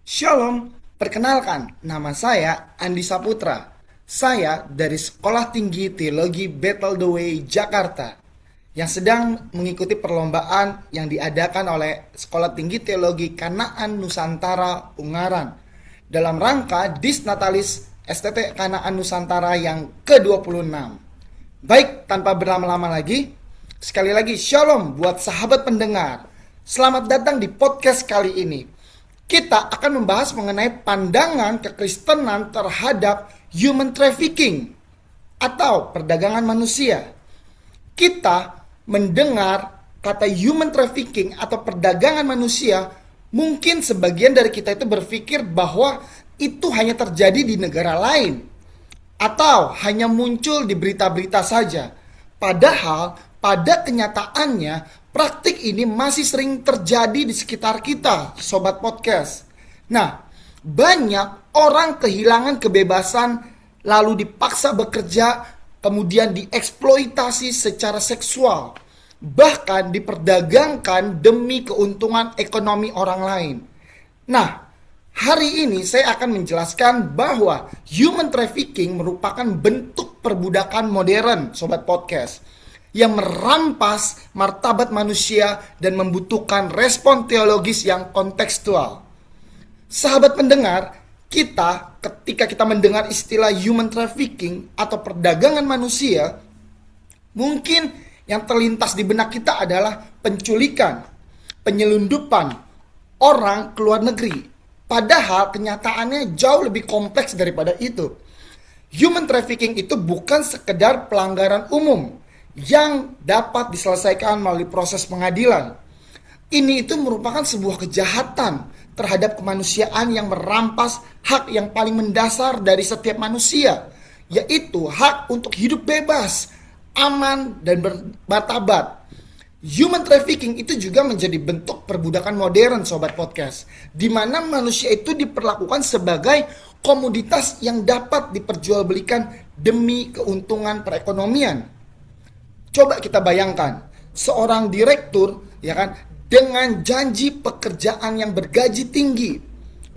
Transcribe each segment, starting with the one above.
Shalom, perkenalkan, nama saya Andi Saputra. Saya dari Sekolah Tinggi Teologi Battle the Way Jakarta yang sedang mengikuti perlombaan yang diadakan oleh Sekolah Tinggi Teologi Kanaan Nusantara Ungaran dalam rangka Disnatalis STT Kanaan Nusantara yang ke-26. Baik, tanpa berlama-lama lagi, sekali lagi Shalom buat sahabat pendengar. Selamat datang di podcast kali ini. Kita akan membahas mengenai pandangan kekristenan terhadap human trafficking atau perdagangan manusia. Kita mendengar kata human trafficking atau perdagangan manusia, mungkin sebagian dari kita itu berpikir bahwa itu hanya terjadi di negara lain atau hanya muncul di berita-berita saja. Padahal pada kenyataannya praktik ini masih sering terjadi di sekitar kita, sobat podcast. Nah, banyak orang kehilangan kebebasan lalu dipaksa bekerja, kemudian dieksploitasi secara seksual, bahkan diperdagangkan demi keuntungan ekonomi orang lain. Nah, hari ini saya akan menjelaskan bahwa human trafficking merupakan bentuk perbudakan modern, sobat podcast, yang merampas martabat manusia dan membutuhkan respon teologis yang kontekstual. Sahabat pendengar, ketika kita mendengar istilah human trafficking atau perdagangan manusia, mungkin yang terlintas di benak kita adalah penculikan, penyelundupan orang ke luar negeri. Padahal kenyataannya jauh lebih kompleks daripada itu. Human trafficking itu bukan sekedar pelanggaran umum yang dapat diselesaikan melalui proses pengadilan. Ini itu merupakan sebuah kejahatan terhadap kemanusiaan yang merampas hak yang paling mendasar dari setiap manusia, yaitu hak untuk hidup bebas, aman, dan bermartabat. Human trafficking itu juga menjadi bentuk perbudakan modern, sobat podcast, di mana manusia itu diperlakukan sebagai komoditas yang dapat diperjualbelikan demi keuntungan perekonomian. Coba kita bayangkan, seorang direktur ya kan dengan janji pekerjaan yang bergaji tinggi.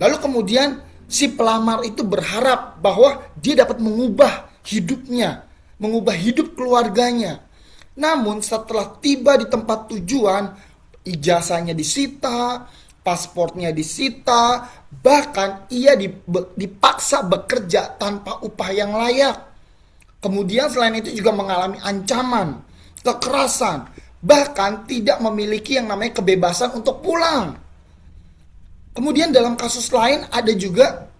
Lalu kemudian si pelamar itu berharap bahwa dia dapat mengubah hidupnya, mengubah hidup keluarganya. Namun setelah tiba di tempat tujuan, ijazahnya disita, paspornya disita, bahkan ia dipaksa bekerja tanpa upah yang layak. Kemudian selain itu juga mengalami ancaman, kekerasan, bahkan tidak memiliki yang namanya kebebasan untuk pulang. Kemudian dalam kasus lain ada juga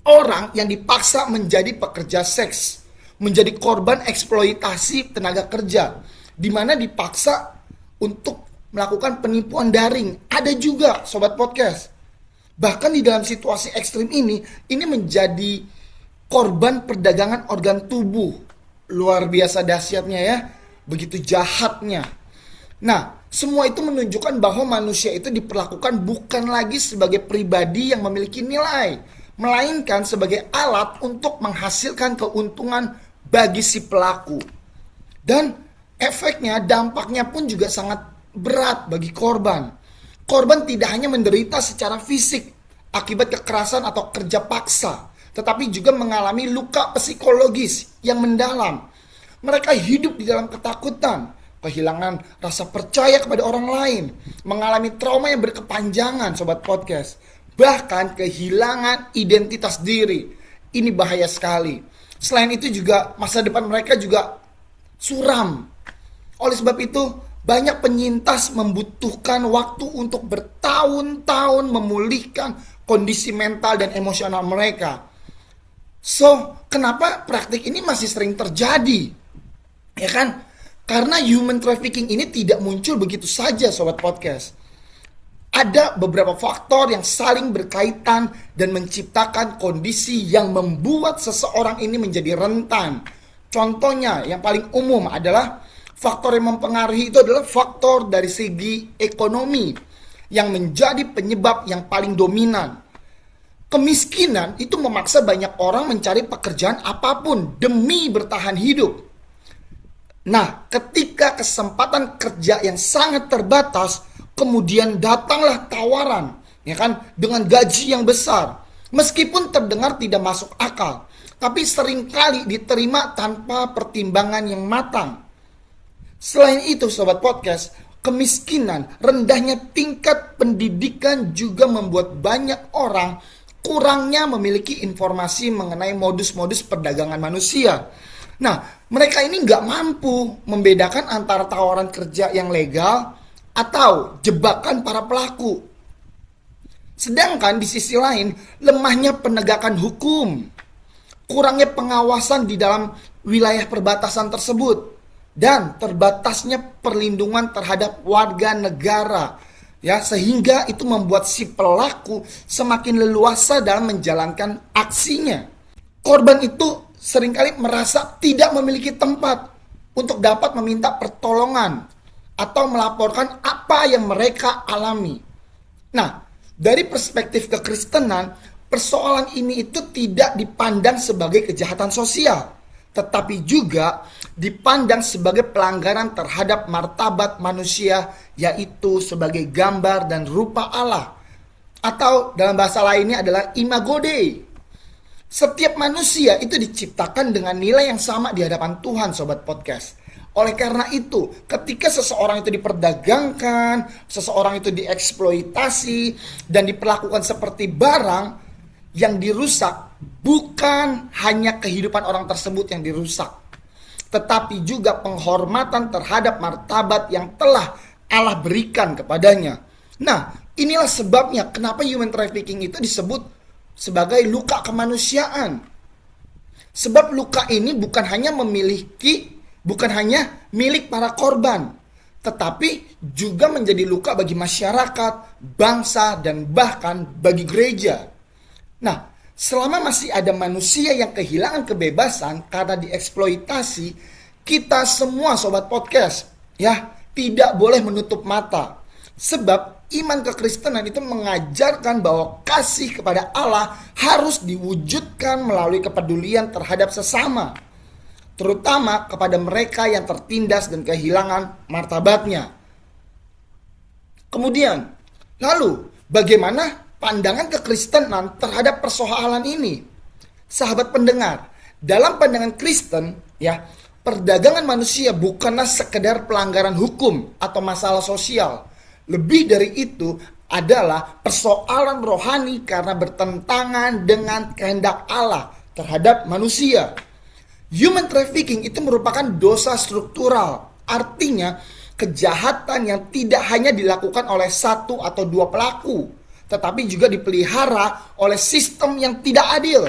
orang yang dipaksa menjadi pekerja seks, menjadi korban eksploitasi tenaga kerja, di mana dipaksa untuk melakukan penipuan daring. Ada juga, sobat podcast. Bahkan di dalam situasi ekstrim ini menjadi korban perdagangan organ tubuh. Luar biasa dahsyatnya ya. Begitu jahatnya. Nah, semua itu menunjukkan bahwa manusia itu diperlakukan bukan lagi sebagai pribadi yang memiliki nilai, melainkan sebagai alat untuk menghasilkan keuntungan bagi si pelaku. Dan efeknya, dampaknya pun juga sangat berat bagi korban. Korban tidak hanya menderita secara fisik akibat kekerasan atau kerja paksa, tetapi juga mengalami luka psikologis yang mendalam. Mereka hidup di dalam ketakutan, kehilangan rasa percaya kepada orang lain, mengalami trauma yang berkepanjangan, sobat podcast. Bahkan kehilangan identitas diri. Ini bahaya sekali. Selain itu juga masa depan mereka juga suram. Oleh sebab itu, banyak penyintas membutuhkan waktu untuk bertahun-tahun memulihkan kondisi mental dan emosional mereka. So, kenapa praktik ini masih sering terjadi? Ya kan? Karena human trafficking ini tidak muncul begitu saja, sobat podcast. Ada beberapa faktor yang saling berkaitan dan menciptakan kondisi yang membuat seseorang ini menjadi rentan. Contohnya, yang paling umum adalah faktor yang mempengaruhi itu adalah faktor dari segi ekonomi yang menjadi penyebab yang paling dominan. Kemiskinan itu memaksa banyak orang mencari pekerjaan apapun demi bertahan hidup. Nah, ketika kesempatan kerja yang sangat terbatas, kemudian datanglah tawaran ya kan, dengan gaji yang besar. Meskipun terdengar tidak masuk akal, tapi seringkali diterima tanpa pertimbangan yang matang. Selain itu, sobat podcast, kemiskinan, rendahnya tingkat pendidikan juga membuat banyak orang kurangnya memiliki informasi mengenai modus-modus perdagangan manusia. Nah, mereka ini nggak mampu membedakan antara tawaran kerja yang legal atau jebakan para pelaku. Sedangkan di sisi lain, lemahnya penegakan hukum, kurangnya pengawasan di dalam wilayah perbatasan tersebut, dan terbatasnya perlindungan terhadap warga negara, ya, sehingga itu membuat si pelaku semakin leluasa dalam menjalankan aksinya. Korban itu seringkali merasa tidak memiliki tempat untuk dapat meminta pertolongan atau melaporkan apa yang mereka alami. Nah, dari perspektif kekristenan, persoalan ini itu tidak dipandang sebagai kejahatan sosial, tetapi juga dipandang sebagai pelanggaran terhadap martabat manusia, yaitu sebagai gambar dan rupa Allah, atau dalam bahasa lainnya adalah imago Dei. Setiap manusia itu diciptakan dengan nilai yang sama di hadapan Tuhan, sobat podcast. Oleh karena itu, ketika seseorang itu diperdagangkan, seseorang itu dieksploitasi dan diperlakukan seperti barang yang dirusak, bukan hanya kehidupan orang tersebut yang dirusak, tetapi juga penghormatan terhadap martabat yang telah Allah berikan kepadanya. Nah, inilah sebabnya kenapa human trafficking itu disebut sebagai luka kemanusiaan. Sebab luka ini bukan hanya milik para korban, tetapi juga menjadi luka bagi masyarakat, bangsa, dan bahkan bagi gereja. Nah, selama masih ada manusia yang kehilangan kebebasan karena dieksploitasi, kita semua sobat podcast, ya, tidak boleh menutup mata. Sebab iman kekristenan itu mengajarkan bahwa kasih kepada Allah harus diwujudkan melalui kepedulian terhadap sesama, terutama kepada mereka yang tertindas dan kehilangan martabatnya. Kemudian, lalu bagaimana pandangan kekristenan terhadap persoalan ini? Sahabat pendengar, dalam pandangan Kristen, ya, perdagangan manusia bukanlah sekedar pelanggaran hukum atau masalah sosial. Lebih dari itu adalah persoalan rohani karena bertentangan dengan kehendak Allah terhadap manusia. Human trafficking itu merupakan dosa struktural, artinya kejahatan yang tidak hanya dilakukan oleh satu atau dua pelaku, tetapi juga dipelihara oleh sistem yang tidak adil.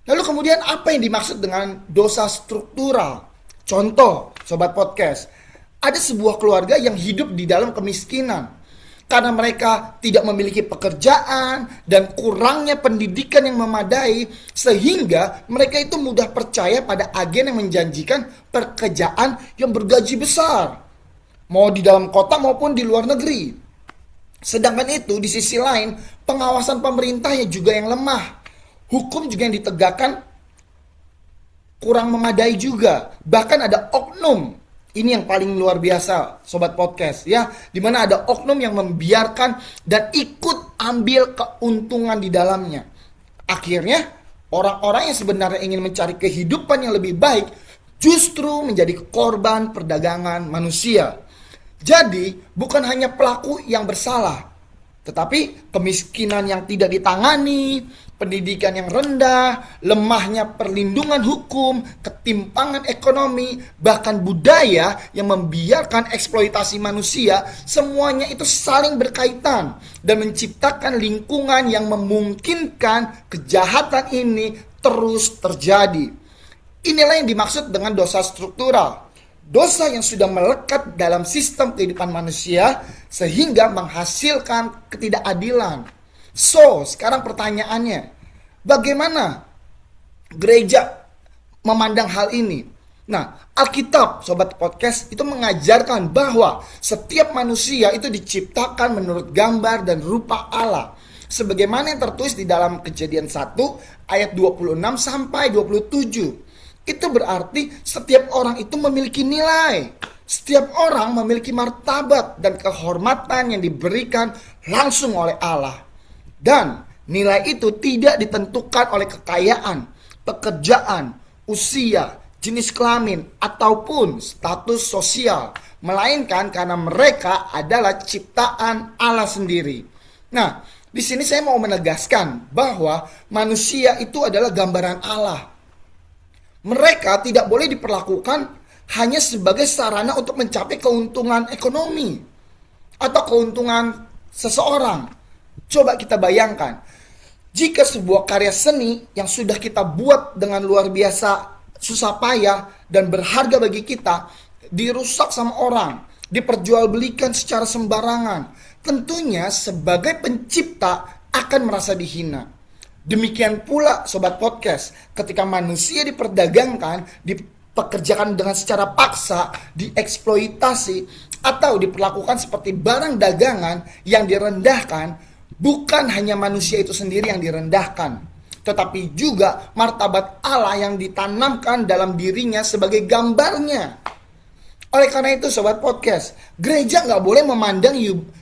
Lalu kemudian apa yang dimaksud dengan dosa struktural? Contoh, sobat podcast, ada sebuah keluarga yang hidup di dalam kemiskinan karena mereka tidak memiliki pekerjaan dan kurangnya pendidikan yang memadai, sehingga mereka itu mudah percaya pada agen yang menjanjikan pekerjaan yang bergaji besar, mau di dalam kota maupun di luar negeri. Sedangkan itu di sisi lain, pengawasan pemerintahnya juga yang lemah, hukum juga yang ditegakkan kurang memadai juga. Bahkan ada oknum, ini yang paling luar biasa sobat podcast, ya, dimana ada oknum yang membiarkan dan ikut ambil keuntungan di dalamnya. Akhirnya orang-orang yang sebenarnya ingin mencari kehidupan yang lebih baik justru menjadi korban perdagangan manusia. Jadi bukan hanya pelaku yang bersalah, tetapi kemiskinan yang tidak ditangani, pendidikan yang rendah, lemahnya perlindungan hukum, ketimpangan ekonomi, bahkan budaya yang membiarkan eksploitasi manusia, semuanya itu saling berkaitan dan menciptakan lingkungan yang memungkinkan kejahatan ini terus terjadi. Inilah yang dimaksud dengan dosa struktural. Dosa yang sudah melekat dalam sistem kehidupan manusia sehingga menghasilkan ketidakadilan. So, sekarang pertanyaannya, bagaimana gereja memandang hal ini? Nah, Alkitab, sobat podcast, itu mengajarkan bahwa setiap manusia itu diciptakan menurut gambar dan rupa Allah. Sebagaimana yang tertulis di dalam Kejadian 1 ayat 26 sampai 27. Itu berarti setiap orang itu memiliki nilai. Setiap orang memiliki martabat dan kehormatan yang diberikan langsung oleh Allah. Dan nilai itu tidak ditentukan oleh kekayaan, pekerjaan, usia, jenis kelamin, ataupun status sosial, melainkan karena mereka adalah ciptaan Allah sendiri. Nah, di sini saya mau menegaskan bahwa manusia itu adalah gambaran Allah. Mereka tidak boleh diperlakukan hanya sebagai sarana untuk mencapai keuntungan ekonomi atau keuntungan seseorang. Coba kita bayangkan, jika sebuah karya seni yang sudah kita buat dengan luar biasa susah payah dan berharga bagi kita dirusak sama orang, diperjualbelikan secara sembarangan, tentunya sebagai pencipta akan merasa dihina. Demikian pula sobat podcast, ketika manusia diperdagangkan, dipekerjakan dengan secara paksa, dieksploitasi, atau diperlakukan seperti barang dagangan yang direndahkan, bukan hanya manusia itu sendiri yang direndahkan, tetapi juga martabat Allah yang ditanamkan dalam dirinya sebagai gambarnya. Oleh karena itu sobat podcast, gereja nggak boleh memandang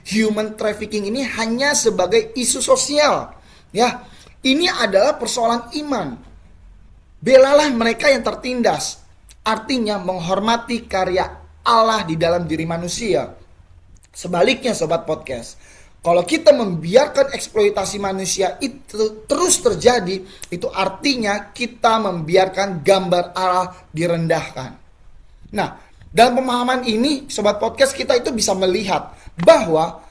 human trafficking ini hanya sebagai isu sosial. Ya, ini adalah persoalan iman. Belalah mereka yang tertindas. Artinya menghormati karya Allah di dalam diri manusia. Sebaliknya sobat podcast, kalau kita membiarkan eksploitasi manusia itu terus terjadi, itu artinya kita membiarkan gambar Allah direndahkan. Nah, dalam pemahaman ini sobat podcast, kita itu bisa melihat bahwa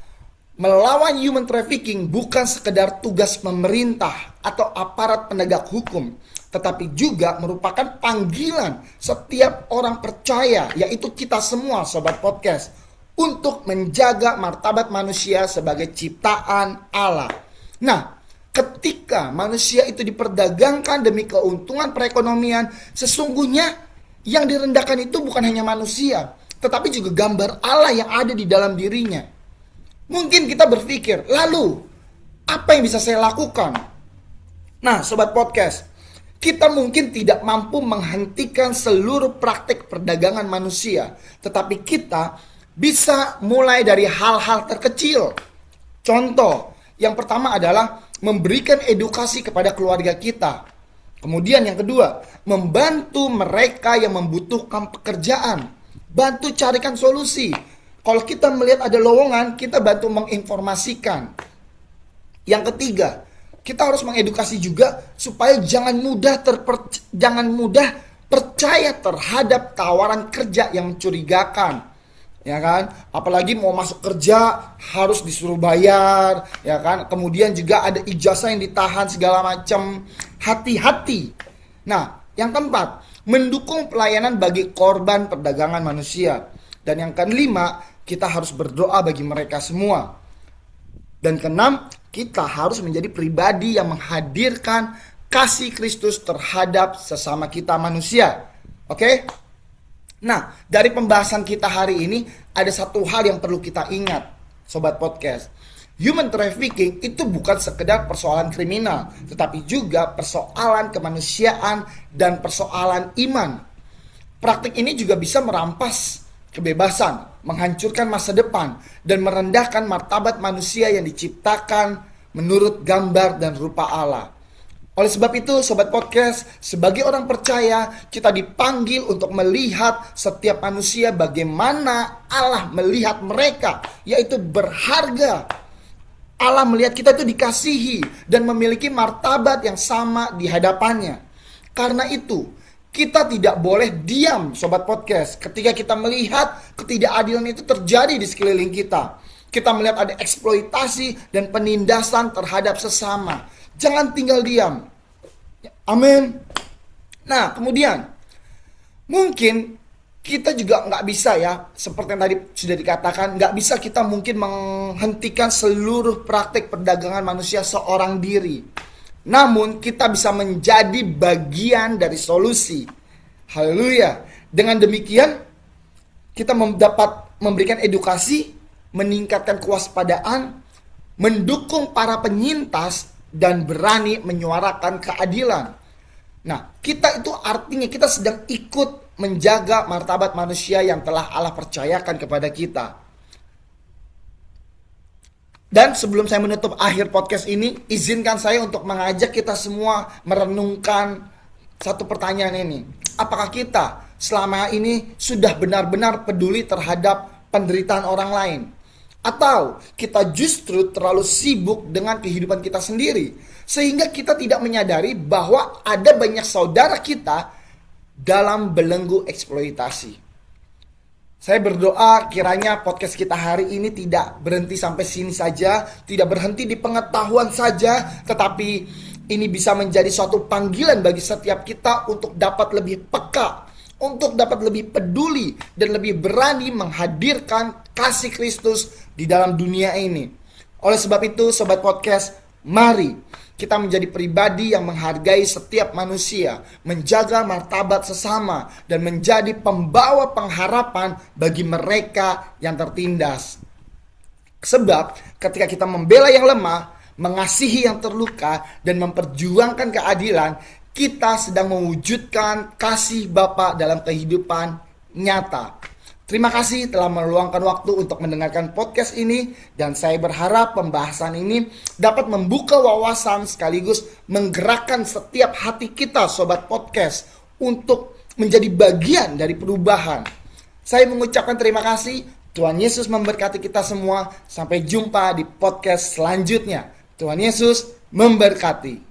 melawan human trafficking bukan sekedar tugas pemerintah atau aparat penegak hukum, tetapi juga merupakan panggilan setiap orang percaya, yaitu kita semua sobat podcast, untuk menjaga martabat manusia sebagai ciptaan Allah. Nah, ketika manusia itu diperdagangkan demi keuntungan perekonomian, sesungguhnya yang direndahkan itu bukan hanya manusia, tetapi juga gambar Allah yang ada di dalam dirinya. Mungkin kita berpikir, lalu apa yang bisa saya lakukan? Nah, sobat podcast, kita mungkin tidak mampu menghentikan seluruh praktik perdagangan manusia, tetapi kita bisa mulai dari hal-hal terkecil. Contoh, yang pertama adalah memberikan edukasi kepada keluarga kita. Kemudian yang kedua, membantu mereka yang membutuhkan pekerjaan. Bantu carikan solusi. Kalau kita melihat ada lowongan, kita bantu menginformasikan. Yang ketiga, kita harus mengedukasi juga supaya jangan mudah percaya terhadap tawaran kerja yang mencurigakan. Ya kan? Apalagi mau masuk kerja harus disuruh bayar, ya kan? Kemudian juga ada ijazah yang ditahan segala macam. Hati-hati. Nah, yang keempat, mendukung pelayanan bagi korban perdagangan manusia. Dan yang kelima, kita harus berdoa bagi mereka semua. Dan keenam, kita harus menjadi pribadi yang menghadirkan kasih Kristus terhadap sesama kita manusia. Oke? Nah, dari pembahasan kita hari ini, ada satu hal yang perlu kita ingat, sobat podcast. Human trafficking itu bukan sekedar persoalan kriminal, tetapi juga persoalan kemanusiaan dan persoalan iman. Praktik ini juga bisa merampas kebebasan, menghancurkan masa depan, dan merendahkan martabat manusia yang diciptakan menurut gambar dan rupa Allah. Oleh sebab itu, sobat podcast, sebagai orang percaya, kita dipanggil untuk melihat setiap manusia bagaimana Allah melihat mereka, yaitu berharga. Allah melihat kita itu dikasihi dan memiliki martabat yang sama di hadapannya. Karena itu, kita tidak boleh diam sobat podcast ketika kita melihat ketidakadilan itu terjadi di sekeliling kita. Kita melihat ada eksploitasi dan penindasan terhadap sesama. Jangan tinggal diam. Amin. Nah, kemudian mungkin kita juga nggak bisa ya, seperti yang tadi sudah dikatakan, nggak bisa kita mungkin menghentikan seluruh praktik perdagangan manusia seorang diri. Namun kita bisa menjadi bagian dari solusi. Haleluya. Dengan demikian kita dapat memberikan edukasi, meningkatkan kewaspadaan, mendukung para penyintas, dan berani menyuarakan keadilan. Nah, kita itu artinya kita sedang ikut menjaga martabat manusia yang telah Allah percayakan kepada kita. Dan sebelum saya menutup akhir podcast ini, izinkan saya untuk mengajak kita semua merenungkan satu pertanyaan ini. Apakah kita selama ini sudah benar-benar peduli terhadap penderitaan orang lain? Atau kita justru terlalu sibuk dengan kehidupan kita sendiri, sehingga kita tidak menyadari bahwa ada banyak saudara kita dalam belenggu eksploitasi. Saya berdoa kiranya podcast kita hari ini tidak berhenti sampai sini saja, tidak berhenti di pengetahuan saja, tetapi ini bisa menjadi suatu panggilan bagi setiap kita untuk dapat lebih peka, untuk dapat lebih peduli dan lebih berani menghadirkan kasih Kristus di dalam dunia ini. Oleh sebab itu, sobat podcast, mari kita menjadi pribadi yang menghargai setiap manusia, menjaga martabat sesama, dan menjadi pembawa pengharapan bagi mereka yang tertindas. Sebab ketika kita membela yang lemah, mengasihi yang terluka, dan memperjuangkan keadilan, kita sedang mewujudkan kasih Bapa dalam kehidupan nyata. Terima kasih telah meluangkan waktu untuk mendengarkan podcast ini, dan saya berharap pembahasan ini dapat membuka wawasan sekaligus menggerakkan setiap hati kita sobat podcast untuk menjadi bagian dari perubahan. Saya mengucapkan terima kasih. Tuhan Yesus memberkati kita semua. Sampai jumpa di podcast selanjutnya. Tuhan Yesus memberkati.